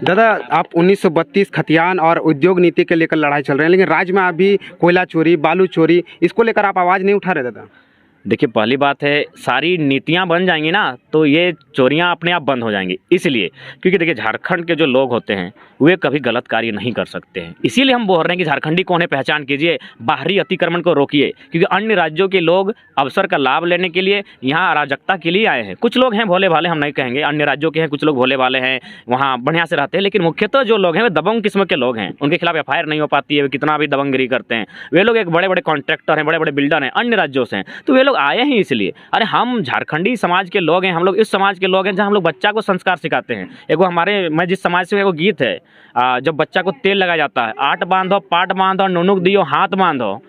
दादा, आप 1932 खतियान और उद्योग नीति के लेकर लड़ाई चल रहे हैं, लेकिन राज्य में अभी कोयला चोरी, बालू चोरी, इसको लेकर आप आवाज़ नहीं उठा रहे दादा? देखिए, पहली बात है, सारी नीतियां बन जाएंगी ना तो ये चोरियां अपने आप बंद हो जाएंगी। इसलिए क्योंकि देखिए, झारखंड के जो लोग होते हैं वे कभी गलत कार्य नहीं कर सकते हैं। इसीलिए हम बोल रहे हैं कि झारखंडी को उन्हें पहचान कीजिए, बाहरी अतिक्रमण को रोकिए, क्योंकि अन्य राज्यों के लोग अवसर का लाभ लेने के लिए यहाँ अराजकता के लिए आए हैं। कुछ लोग हैं भोले भाले, हम नहीं कहेंगे, अन्य राज्यों के हैं कुछ लोग भोले भाले हैं, वहाँ बढ़िया से रहते हैं, लेकिन मुख्यतः जो लोग हैं वे दबंग किस्म के लोग हैं। उनके खिलाफ एफआईआर नहीं हो पाती है, वे कितना भी दबंगगिरी करते हैं। वे लोग एक बड़े बड़े कॉन्ट्रैक्टर हैं, बड़े बड़े बिल्डर हैं, अन्य राज्यों से हैं, तो वे लोग आए हैं इसलिए। अरे हम झारखंडी समाज के लोग हैं, हम लोग इस समाज के लोग हैं जहाँ हम लोग बच्चा को संस्कार सिखाते हैं। एगो मैं जिस समाज से, एगो गीत है, जब बच्चा को तेल लगाया जाता है, आट बांधो पाट बांधो नुनुक दियो हाथ बांधो,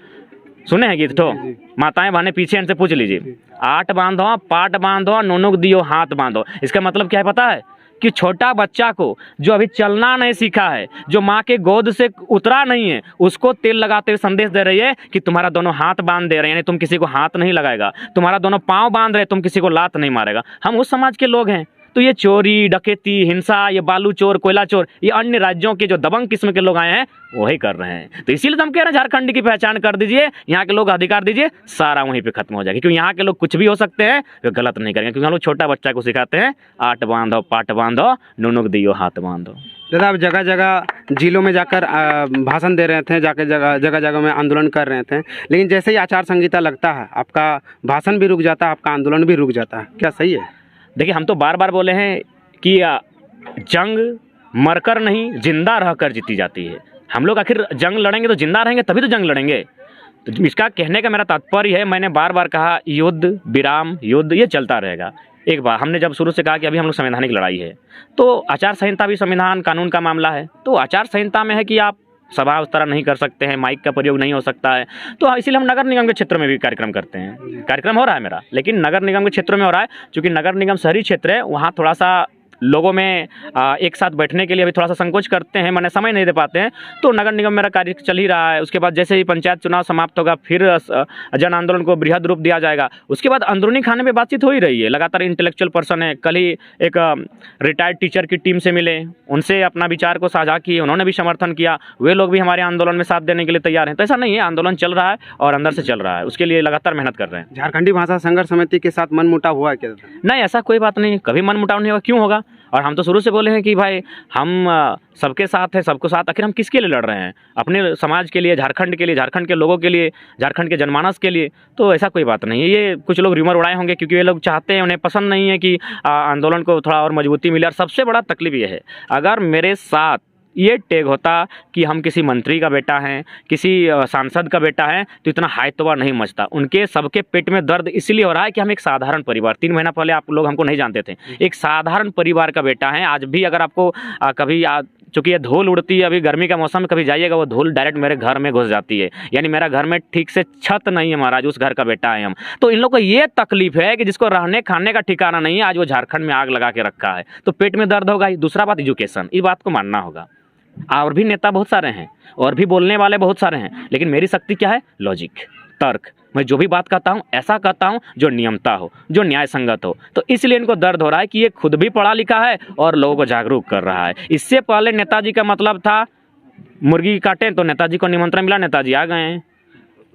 सुने हैं गीत? तो माताएं बहनें पीछे इनसे पूछ लीजिए, आट बांधो पाट बांधो नुनुक दियो हाथ बांधो, इसका मतलब क्या है पता है? कि छोटा बच्चा को जो अभी चलना नहीं सीखा है, जो माँ के गोद से उतरा नहीं है, उसको तेल लगाते हुए संदेश दे रही है कि तुम्हारा दोनों हाथ बांध दे रहे हैं, यानी तुम किसी को हाथ नहीं लगाएगा, तुम्हारा दोनों पाँव बांध रहे, तुम किसी को लात नहीं मारेगा। हम उस समाज के लोग हैं। तो ये चोरी, डकैती, हिंसा, ये बालू चोर, कोयला चोर, ये अन्य राज्यों के जो दबंग किस्म के लोग आए हैं वही कर रहे हैं। तो इसीलिए हम कह रहे हैं झारखंड की पहचान कर दीजिए, यहाँ के लोग अधिकार दीजिए, सारा वहीं पे खत्म हो जाएगा। क्योंकि यहाँ के लोग कुछ भी हो सकते हैं, वे गलत नहीं करेंगे, क्योंकि हम लोग छोटा बच्चा को सिखाते हैं, आट बांधो पाट बांधो नुनुक दियो हाथ बांधो। दादा, आप जगह जगह जिलों में जाकर भाषण दे रहे थे, जाकर जगह जगह में आंदोलन कर रहे थे, लेकिन जैसे ही आचार संहिता लगता है आपका भाषण भी रुक जाता है, आपका आंदोलन भी रुक जाता है, क्या सही है? देखिए, हम तो बार बार बोले हैं कि जंग मरकर नहीं जिंदा रहकर जीती जाती है। हम लोग आखिर जंग लड़ेंगे तो जिंदा रहेंगे, तभी तो जंग लड़ेंगे। तो इसका कहने का मेरा तात्पर्य है, मैंने बार बार कहा, युद्ध विराम युद्ध ये चलता रहेगा। एक बार हमने जब शुरू से कहा कि अभी हम लोग संवैधानिक लड़ाई है, तो आचार संहिता भी संविधान कानून का मामला है। तो आचार संहिता में है कि आप सभा उस तरह नहीं कर सकते हैं, माइक का प्रयोग नहीं हो सकता है। तो इसीलिए हम नगर निगम के क्षेत्र में भी कार्यक्रम करते हैं। कार्यक्रम हो रहा है मेरा, लेकिन नगर निगम के क्षेत्र में हो रहा है, क्योंकि नगर निगम शहरी क्षेत्र है, वहाँ थोड़ा सा लोगों में एक साथ बैठने के लिए अभी थोड़ा सा संकोच करते हैं, मैंने समय नहीं दे पाते हैं। तो नगर निगम मेरा कार्य चल ही रहा है। उसके बाद जैसे ही पंचायत चुनाव समाप्त होगा, फिर जन आंदोलन को बृहद रूप दिया जाएगा। उसके बाद अंदरूनी खाने में बातचीत हो ही रही है, लगातार इंटेलेक्चुअल पर्सन है। कल ही एक रिटायर्ड टीचर की टीम से मिले, उनसे अपना विचार को साझा किए, उन्होंने भी समर्थन किया, वे लोग भी हमारे आंदोलन में साथ देने के लिए तैयार हैं। तो ऐसा नहीं है, आंदोलन चल रहा है और अंदर से चल रहा है, उसके लिए लगातार मेहनत कर रहे हैं। झारखंडी भाषा संघर्ष समिति के साथ मनमुटाव हुआ है क्या? नहीं, ऐसा कोई बात नहीं, कभी मनमुटाव नहीं होगा, क्यों होगा? और हम तो शुरू से बोले हैं कि भाई हम सबके साथ हैं, सबको साथ। आखिर हम किसके लिए लड़ रहे हैं? अपने समाज के लिए, झारखंड के लिए, झारखंड के लोगों के लिए, झारखंड के जनमानस के लिए। तो ऐसा कोई बात नहीं है। ये कुछ लोग र्यूमर उड़ाए होंगे, क्योंकि ये लोग चाहते हैं, उन्हें पसंद नहीं है कि आंदोलन को थोड़ा और मजबूती मिले। और सबसे बड़ा तकलीफ ये है, अगर मेरे साथ ये टैग होता कि हम किसी मंत्री का बेटा हैं, किसी सांसद का बेटा है, तो इतना हायतवा नहीं मचता। उनके सबके पेट में दर्द इसलिए हो रहा है कि हम एक साधारण परिवार, 3 महीना पहले आप लोग हमको नहीं जानते थे, एक साधारण परिवार का बेटा है। आज भी अगर आपको कभी चूँकि ये धूल उड़ती है, अभी गर्मी का मौसम में कभी जाइएगा, वो धूल डायरेक्ट मेरे घर में घुस जाती है। यानी मेरा घर में ठीक से छत नहीं है महाराज, उस घर का बेटा है हम। तो इन लोग को ये तकलीफ है कि जिसको रहने खाने का ठिकाना नहीं है, आज वो झारखंड में आग लगा के रखा है, तो पेट में दर्द होगा ही। दूसरा बात एजुकेशन, इस बात को मानना होगा। और भी नेता बहुत सारे हैं और भी बोलने वाले बहुत सारे हैं, लेकिन मेरी शक्ति क्या है? लॉजिक, तर्क। मैं जो भी बात कहता हूँ ऐसा कहता हूँ जो नियमता हो, जो न्याय संगत हो। तो इसलिए इनको दर्द हो रहा है कि ये खुद भी पढ़ा लिखा है और लोगों को जागरूक कर रहा है। इससे पहले नेताजी का मतलब था मुर्गी काटें, तो नेताजी को निमंत्रण मिला, नेताजी आ गए हैं,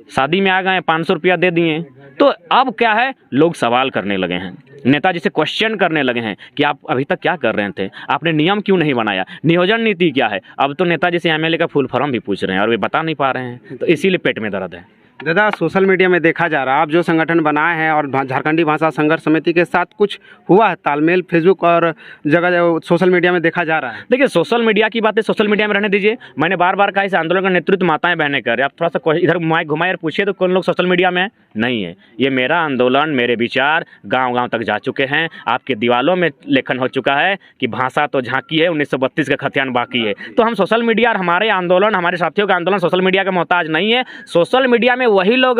शादी में आ गए, 500 रुपया दे दिए। तो अब क्या है, लोग सवाल करने लगे हैं, नेताजी से क्वेश्चन करने लगे हैं कि आप अभी तक क्या कर रहे थे, आपने नियम क्यों नहीं बनाया, नियोजन नीति क्या है। अब तो नेताजी से एमएलए का फुल फॉर्म भी पूछ रहे हैं और वे बता नहीं पा रहे हैं। तो इसीलिए पेट में दर्द है। दादा, सोशल मीडिया में देखा जा रहा है, आप जो संगठन बनाए हैं और झारखंडी भाषा संघर्ष समिति के साथ कुछ हुआ है तालमेल, फेसबुक और जगह सोशल मीडिया में देखा जा रहा है? देखिए, सोशल मीडिया की बातें सोशल मीडिया में रहने दीजिए। मैंने बार बार कहा, इस आंदोलन का नेतृत्व माताएं बहनें कर रहे हैं। आप थोड़ा सा इधर माइक घुमाए और पूछिए तो कौन लोग सोशल मीडिया में नहीं है। ये मेरा आंदोलन, मेरे विचार गाँव तक जा चुके हैं, आपके दीवालों में लेखन हो चुका है कि भाषा तो झांकी है, 1932 का खतियान बाकी है। तो हम सोशल मीडिया और हमारे आंदोलन, हमारे साथियों का आंदोलन सोशल मीडिया का मोहताज नहीं है। सोशल मीडिया में वही लोग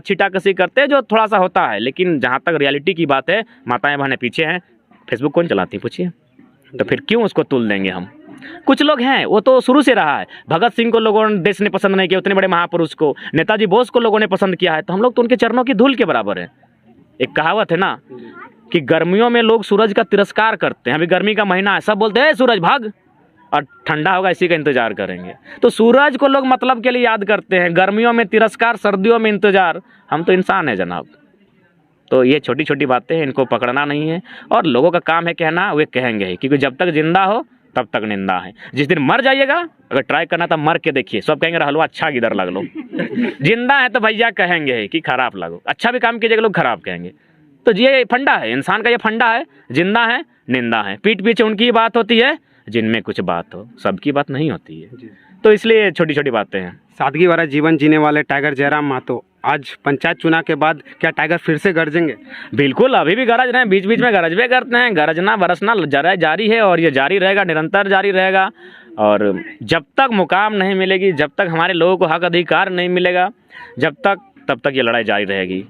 छिटाकसी करते हैं जो थोड़ा सा होता है, लेकिन जहाँ तक रियलिटी की बात है, माताएं बहनें पीछे हैं। फेसबुक कौन चलाती है पूछिए, तो फिर क्यों उसको तुल देंगे हम? कुछ लोग हैं, वो तो शुरू से रहा है। भगत सिंह को लोगों ने देश ने पसंद नहीं किया, उतने बड़े महापुरुष को, नेताजी बोस को लोगों ने पसंद किया है, तो हम लोग तो उनके चरणों की धूल के बराबर है। एक कहावत है ना कि गर्मियों में लोग सूरज का तिरस्कार करते हैं, अभी गर्मी का महीना है, सब बोलते हैं सूरज भाग, और ठंडा होगा इसी का इंतज़ार करेंगे। तो सूरज को लोग मतलब के लिए याद करते हैं, गर्मियों में तिरस्कार, सर्दियों में इंतज़ार। हम तो इंसान हैं जनाब। तो ये छोटी छोटी बातें हैं, इनको पकड़ना नहीं है और लोगों का काम है कहना, वे कहेंगे ही, क्योंकि जब तक जिंदा हो तब तक निंदा है। जिस दिन मर जाइएगा, अगर ट्राई करना था मर के देखिए, सब कहेंगे हलवा अच्छा किधर लग लो। जिंदा है तो भैया कहेंगे ही कि खराब लगो, अच्छा भी काम कीजिएगा लोग खराब कहेंगे। तो ये फंडा है, इंसान का ये फंडा है, जिंदा है निंदा है, पीठ पीछे उनकी बात होती है जिनमें कुछ बात हो, सबकी बात नहीं होती है। तो इसलिए छोटी छोटी बातें हैं। सादगी भरा जीवन जीने वाले टाइगर जयराम महतो आज पंचायत चुनाव के बाद क्या टाइगर फिर से गरजेंगे? बिल्कुल, अभी भी गरज रहे हैं, बीच बीच में गरजबे करते हैं। गरजना बरसना जारी है और ये जारी रहेगा, निरंतर जारी रहेगा। और जब तक मुकाम नहीं मिलेगी, जब तक हमारे लोगों को हक अधिकार नहीं मिलेगा, तब तक ये लड़ाई जारी रहेगी।